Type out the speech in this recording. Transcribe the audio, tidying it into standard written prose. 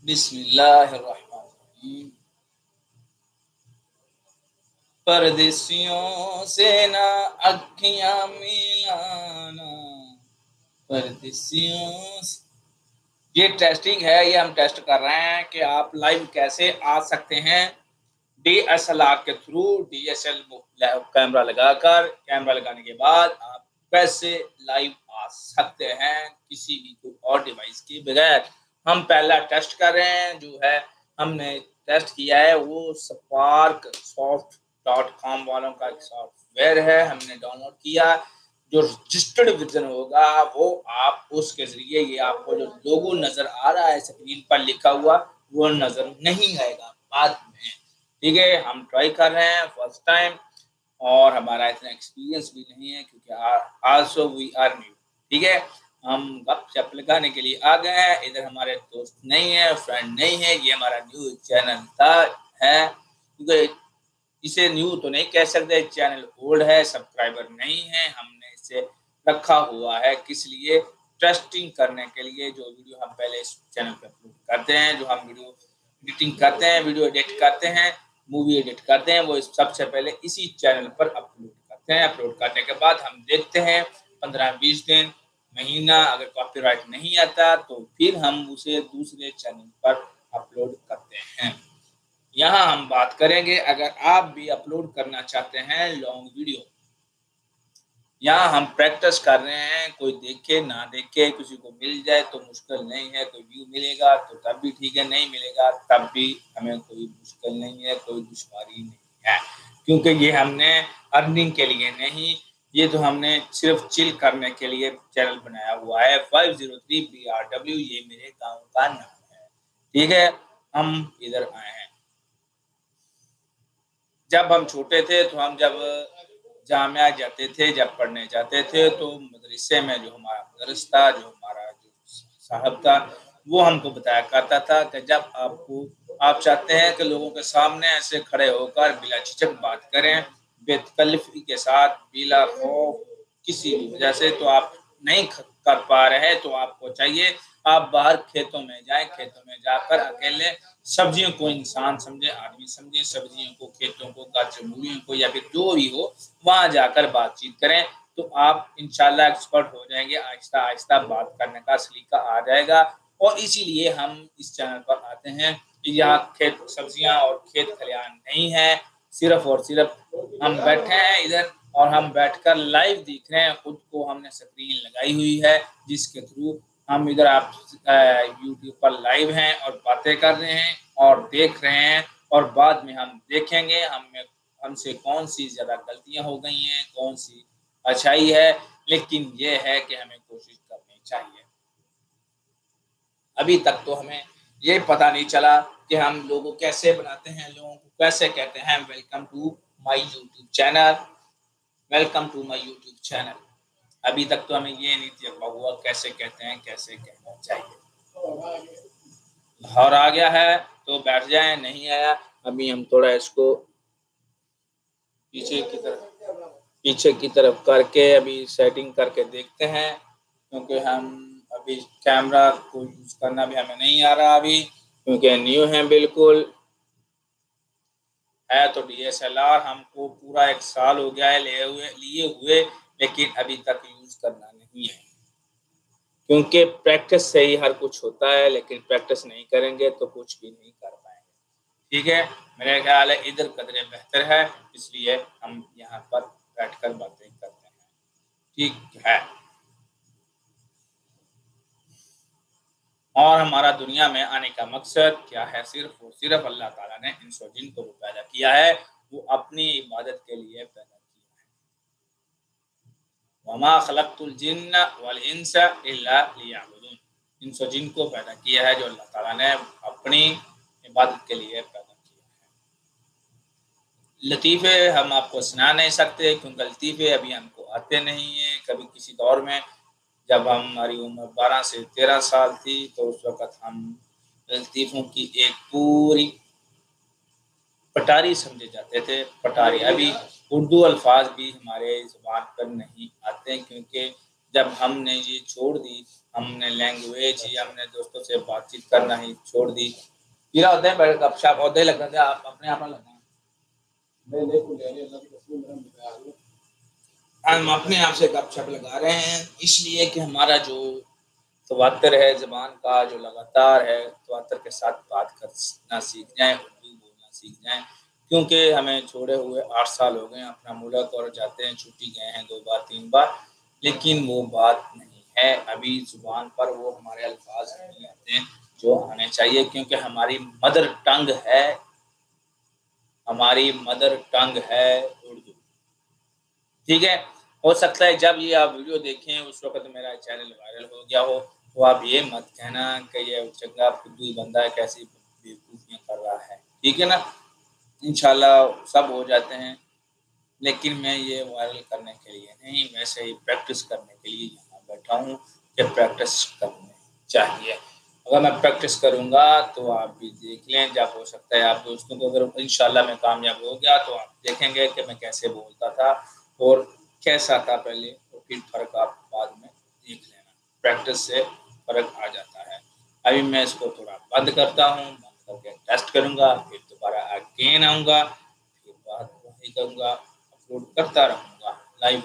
बिस्मिल्लाहिर्रहमानिर्रहीम। परदेसियों से ना अखियां मिलाना, परदेसियों से। ये टेस्टिंग है, ये हम टेस्ट कर रहे हैं कि आप लाइव कैसे आ सकते हैं DSLR के थ्रू। DSL कैमरा लगाकर, कैमरा लगाने के बाद आप कैसे लाइव आ सकते हैं किसी भी कोई और डिवाइस के बगैर। हम पहला टेस्ट कर रहे हैं, जो है हमने टेस्ट किया है वो sparksoft.com वालों का सॉफ्टवेयर है, हमने डाउनलोड किया। जो रजिस्टर्ड वर्जन होगा वो आप उसके जरिए, ये आपको जो लोगो नजर आ रहा है स्क्रीन पर लिखा हुआ, वो नजर नहीं आएगा बाद में। ठीक है, हम ट्राई कर रहे हैं फर्स्ट टाइम, और हमारा इतना एक्सपीरियंस भी नहीं है क्योंकि आल्सो वी आर न्यू। ठीक है, हम गपशप लगाने के लिए आ गए हैं। इधर हमारे दोस्त नहीं है, फ्रेंड नहीं है, ये हमारा न्यू चैनल है, क्योंकि इसे न्यू तो नहीं कह सकते, चैनल ओल्ड है, सब्सक्राइबर नहीं है। हमने इसे रखा हुआ है किस लिए, टेस्टिंग करने के लिए। जो वीडियो हम पहले इस चैनल पर अपलोड करते हैं, जो हम वीडियो एडिटिंग करते हैं, वीडियो एडिट करते हैं, मूवी एडिट करते हैं, वो सबसे पहले इसी चैनल पर अपलोड करते हैं। अपलोड करने के बाद हम देखते हैं 15-20 दिन, महीना, अगर कॉपीराइट नहीं आता तो फिर हम उसे दूसरे चैनल पर अपलोड करते हैं। यहाँ हम बात करेंगे, अगर आप भी अपलोड करना चाहते हैं लॉन्ग वीडियो, यहाँ हम प्रैक्टिस कर रहे हैं। कोई देखे ना देखे, किसी को मिल जाए तो मुश्किल नहीं है, कोई व्यू मिलेगा तो तब भी ठीक है, नहीं मिलेगा तब भी हमें कोई मुश्किल नहीं है, कोई दुश्वारी नहीं है, क्योंकि ये हमने अर्निंग के लिए नहीं, ये तो हमने सिर्फ चिल करने के लिए चैनल बनाया हुआ है। 503 BRW ये मेरे गाँव का नाम है। ठीक है, हम इधर आए हैं। जब हम छोटे थे तो हम जब जामिया जाते थे, जब पढ़ने जाते थे, तो मदरसे में जो हमारा मदरस था, जो हमारा जो साहब था, वो हमको बताया करता था कि जब आप चाहते हैं कि लोगों के सामने ऐसे खड़े होकर बिला झिझक बात करें, बेतकल्लफी के साथ, बिला खौफ किसी भी वजह से, तो आप नहीं कर पा रहे, तो आपको चाहिए आप बाहर खेतों में जाएं, खेतों में जाकर अकेले सब्जियों को इंसान समझे, आदमी समझे, सब्जियों को, खेतों को, गाजर मूलियों को, या फिर जो भी हो, वहां जाकर बातचीत करें, तो आप इंशाल्लाह एक्सपर्ट हो जाएंगे। आहिस्ता आहिस्ता बात करने का सलीका आ जाएगा। और इसीलिए हम इस चैनल पर आते हैं। यहाँ खेत सब्जियां और खेत खलियान नहीं है, सिर्फ और सिर्फ हम बैठे हैं इधर, और हम बैठकर लाइव देख रहे हैं। खुद को हमने स्क्रीन लगाई हुई है, जिसके थ्रू हम इधर आप यूट्यूब पर लाइव हैं और बातें कर रहे हैं और देख रहे हैं, और बाद में हम देखेंगे हमसे कौन सी ज़्यादा गलतियां हो गई हैं, कौन सी अच्छाई है। लेकिन ये है कि हमें कोशिश करनी चाहिए। अभी तक तो हमें ये पता नहीं चला कि हम लोगों कैसे बनाते हैं, लोगों को कैसे कहते हैं welcome to my YouTube channel, welcome to my YouTube channel. अभी तक तो हमें ये नहीं तजुर्बा हुआ कैसे कहते हैं, कैसे कहना चाहिए। लाहौर आ गया है तो बैठ जाए, नहीं आया अभी हम थोड़ा इसको पीछे की तरफ करके अभी सेटिंग करके देखते हैं, क्योंकि हम अभी कैमरा को यूज करना भी हमें नहीं आ रहा अभी, क्योंकि न्यू है बिल्कुल। है तो DSLR हमको पूरा 1 साल हो गया है लिए हुए, लेकिन अभी तक यूज करना नहीं है, क्योंकि प्रैक्टिस से ही हर कुछ होता है, लेकिन प्रैक्टिस नहीं करेंगे तो कुछ भी नहीं कर पाएंगे। ठीक है, मेरे ख्याल है इधर कदरे बेहतर है, इसलिए हम यहाँ पर बैठकर बातें करते हैं। ठीक है, और हमारा दुनिया में आने का मकसद क्या है? सिर्फ और सिर्फ अल्लाह ताला ने इंस और जिन को पैदा किया है, वो अपनी इबादत के लिए पैदा किया है। वमा खलक़तुल जिन्ना वल इंसा इल्ला लियअबुदून। इंस और जिन को पैदा किया है जो अल्लाह ताला ने अपनी इबादत के लिए पैदा किया है। लतीफ़े हम आपको सुना नहीं सकते, क्योंकि लतीफ़े अभी हमको आते नहीं हैं। कभी किसी दौर में जब हमारी उम्र 12 से 13 साल थी, तो उस वक़्त हम लतीफ़ों की एक पूरी पटारी समझे जाते थे। पटारी, अभी उर्दू अल्फाज भी हमारे ज़ुबान पर नहीं आते, क्योंकि جب ہم نے یہ چھوڑ دی، ہم نے لینگویج ہی، ہم نے دوستوں سے بات چیت کرنا ہی چھوڑ دی، کیا ہوتا ہے بیٹھ گپ شپ ہوتے لگ رہے تھے، آپ اپنے آپ لگا ہم اپنے آپ سے گپ شپ لگا رہے ہیں، اس لیے کہ ہمارا جو تواتر ہے زبان کا، جو لگاتار ہے، تواتر کے ساتھ بات کرنا سیکھ جائیں، اردو بولنا سیکھ جائیں، کیونکہ ہمیں چھوڑے ہوئے 8 سال ہو گئے ہیں اپنا ملک، اور جاتے ہیں چھٹی گئے ہیں 2 بار 3 بار، لیکن وہ بات نہیں ہے، ابھی زبان پر وہ ہمارے الفاظ نہیں آتے ہیں جو آنے چاہیے، کیونکہ ہماری مدر ٹنگ ہے، ہماری مدر ٹنگ ہے اردو، ٹھیک ہے۔ ہو سکتا ہے جب یہ آپ ویڈیو دیکھیں اس وقت میرا چینل وائرل ہو گیا ہو، تو آپ یہ مت کہنا کہ یہ چنگا فدوی بندہ ہے کیسی بیوقوفیاں کر رہا ہے، ٹھیک ہے نا، انشاءاللہ سب ہو جاتے ہیں، لیکن میں یہ وائرل کرنے کے لیے نہیں، ویسے ہی پریکٹس کرنے کے لیے یہاں بیٹھا ہوں کہ پریکٹس کرنے چاہیے، اگر میں پریکٹس کروں گا تو آپ بھی دیکھ لیں، جب ہو سکتا ہے آپ دوستوں کو، اگر انشاءاللہ میں کامیاب ہو گیا تو آپ دیکھیں گے کہ میں کیسے بولتا تھا اور کیسا تھا پہلے، اور پھر فرق آپ بعد میں دیکھ لینا، پریکٹس سے فرق آ جاتا ہے۔ ابھی میں اس کو تھوڑا بند کرتا ہوں، بند کر کے ٹیسٹ کروں گا، پھر دوبارہ اگین آؤں گا، پھر بات وہی کروں گا، اپلوڈ کرتا رہوں گا، لائیو